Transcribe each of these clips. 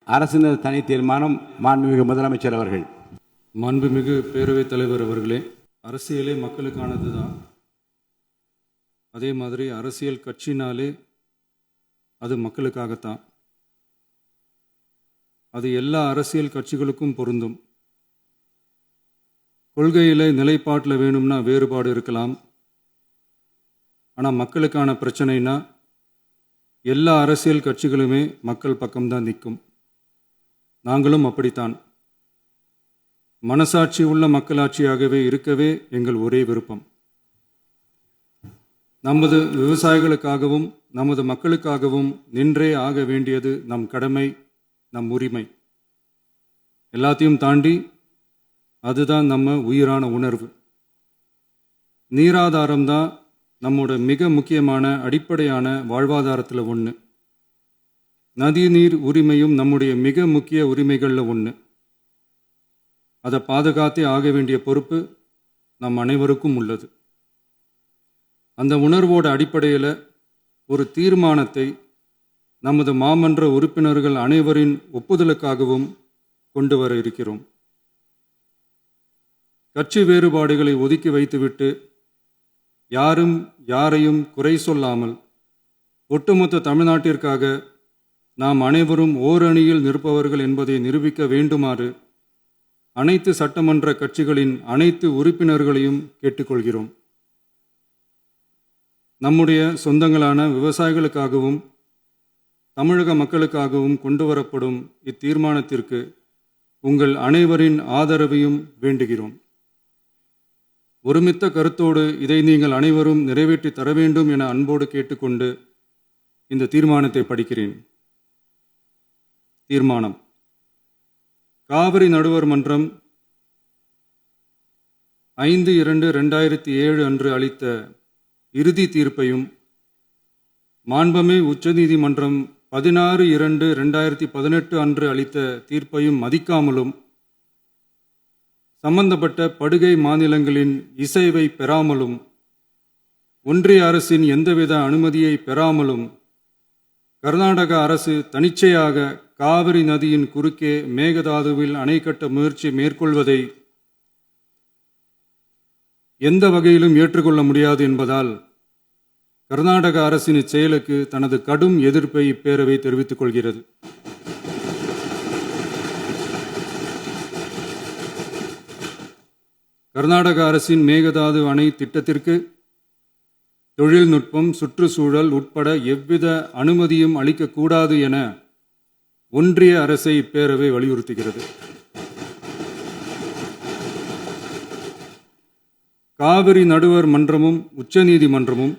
அரசினர் தனி தீர்மானம். மாண்புமிகு முதலமைச்சர் அவர்கள். மாண்புமிகு பேரவைத் தலைவர் அவர்களே, அரசியலே மக்களுக்கானது தான். அதே மாதிரி அரசியல் கட்சினாலே அது மக்களுக்காகத்தான். அது எல்லா அரசியல் கட்சிகளுக்கும் பொருந்தும். கொள்கையில் நிலைப்பாட்டில் வேணும்னா வேறுபாடு இருக்கலாம். ஆனால் மக்களுக்கான பிரச்சனைனா எல்லா அரசியல் கட்சிகளுமே மக்கள் பக்கம்தான் நிற்கும். நாங்களும் அப்படித்தான். மனசாட்சி உள்ள மக்களாட்சியாகவே இருக்கவே எங்கள் ஒரே விருப்பம். நமது விவசாயிகளுக்காகவும் நமது மக்களுக்காகவும் நின்றே ஆக வேண்டியது நம் கடமை, நம் உரிமை. எல்லாத்தையும் தாண்டி அதுதான் நம்ம உயிரான உணர்வு. நீராதாரம்தான் நம்மோட மிக முக்கியமான அடிப்படையான வாழ்வாதாரத்தில் ஒன்று. நதி நீர் உரிமையும் நம்முடைய மிக முக்கிய உரிமைகளில் ஒன்று. அதை பாதுகாத்தே ஆக வேண்டிய பொறுப்பு நம் அனைவருக்கும் உள்ளது. அந்த உணர்வோட அடிப்படையில் ஒரு தீர்மானத்தை நமது மாமன்ற உறுப்பினர்கள் அனைவரின் ஒப்புதலுக்காகவும் கொண்டு வர இருக்கிறோம். கட்சி வேறுபாடுகளை ஒதுக்கி வைத்துவிட்டு யாரும் யாரையும் குறை சொல்லாமல் ஒட்டுமொத்த தமிழ்நாட்டிற்காக நாம் அனைவரும் ஓரணியில் நிற்பவர்கள் என்பதை நிரூபிக்க வேண்டுமாறு அனைத்து சட்டமன்ற கட்சிகளின் அனைத்து உறுப்பினர்களையும் கேட்டுக்கொள்கிறோம். நம்முடைய சொந்தங்களான விவசாயிகளுக்காகவும் தமிழக மக்களுக்காகவும் கொண்டு வரப்படும் இத்தீர்மானத்திற்கு உங்கள் அனைவரின் ஆதரவையும் வேண்டுகிறோம். ஒருமித்த கருத்தோடு இதை நீங்கள் அனைவரும் நிறைவேற்றி தர வேண்டும் என அன்போடு கேட்டுக்கொண்டு இந்த தீர்மானத்தை படிக்கிறேன். தீர்மானம்: காவிரி நடுவர் மன்றம் 5/2/2007 அன்று அளித்த இறுதி தீர்ப்பையும் மாண்புமிகு உச்சநீதிமன்றம் 16/2/2018 அன்று அளித்த தீர்ப்பையும் மதிக்காமலும் சம்பந்தப்பட்ட படுகை மாநிலங்களின் இசைவை பெறாமலும் ஒன்றிய அரசின் எந்தவித அனுமதியை பெறாமலும் கர்நாடக அரசு தனிச்சையாக காவிரி நதியின் குறுக்கே மேகதாதுவில் அணை கட்ட முயற்சி மேற்கொள்வதை எந்த வகையிலும் ஏற்றுக்கொள்ள முடியாது என்பதால் கர்நாடக அரசின் இச்செயலுக்கு தனது கடும் எதிர்ப்பை இப்பேரவை தெரிவித்துக் கொள்கிறது. கர்நாடக அரசின் மேகதாது அணை திட்டத்திற்கு தொழில்நுட்பம், சுற்றுச்சூழல் உட்பட எவ்வித அனுமதியும் அளிக்கக்கூடாது என ஒன்றிய அரசை இப்பேரவை வலியுறுத்துகிறது. காவிரி நடுவர் மன்றமும் உச்சநீதிமன்றமும்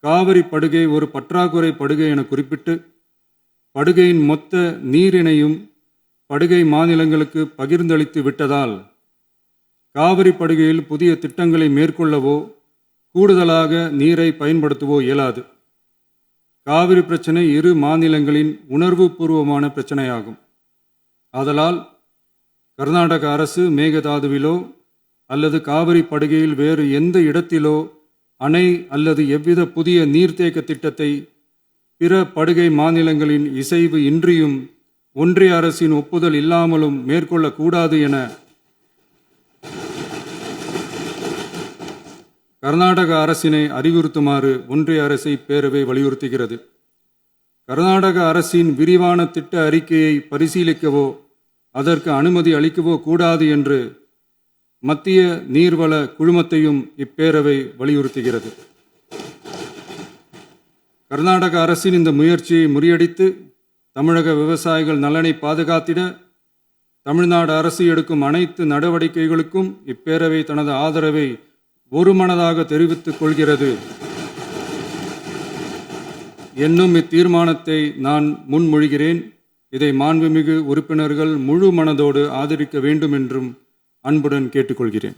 காவிரி படுகை ஒரு பற்றாக்குறை படுகை என குறிப்பிட்டு படுகையின் மொத்த நீரினையும் படுகை மாநிலங்களுக்கு பகிர்ந்தளித்து விட்டதால் காவிரி படுகையில் புதிய திட்டங்களை மேற்கொள்ளவோ கூடுதலாக நீரை பயன்படுத்தவோ இயலாது. காவிரி பிரச்சனை இரு மாநிலங்களின் உணர்வு பூர்வமான பிரச்சனையாகும். ஆதலால் கர்நாடக அரசு மேகதாதுவிலோ அல்லது காவிரி படுகையில் வேறு எந்த இடத்திலோ அணை அல்லது எவ்வித புதிய நீர்த்தேக்க திட்டத்தை பிற படுகை மாநிலங்களின் இசைவு இன்றியும் ஒன்றிய அரசின் ஒப்புதல் இல்லாமலும் மேற்கொள்ளக்கூடாது என கர்நாடக அரசினை அறிவுறுத்துமாறு ஒன்றிய அரசை பேரவை வலியுறுத்துகிறது. கர்நாடக அரசின் விரிவான திட்ட அறிக்கையை பரிசீலிக்கவோ அதற்கு அனுமதி அளிக்கவோ கூடாது என்று மத்திய நீர்வள குழுமத்தையும் இப்பேரவை வலியுறுத்துகிறது. கர்நாடக அரசின் இந்த முயற்சியை முறியடித்து தமிழக விவசாயிகள் நலனை பாதுகாத்திட தமிழ்நாடு அரசு எடுக்கும் அனைத்து நடவடிக்கைகளுக்கும் இப்பேரவை தனது ஆதரவை ஒருமனதாக தெரிவித்துக் கொள்கிறது என்னும் இத்தீர்மானத்தை நான் முன்மொழிகிறேன். இதை மாண்புமிகு உறுப்பினர்கள் முழு மனதோடு ஆதரிக்க வேண்டும் என்றும் அன்புடன் கேட்டுக்கொள்கிறேன்.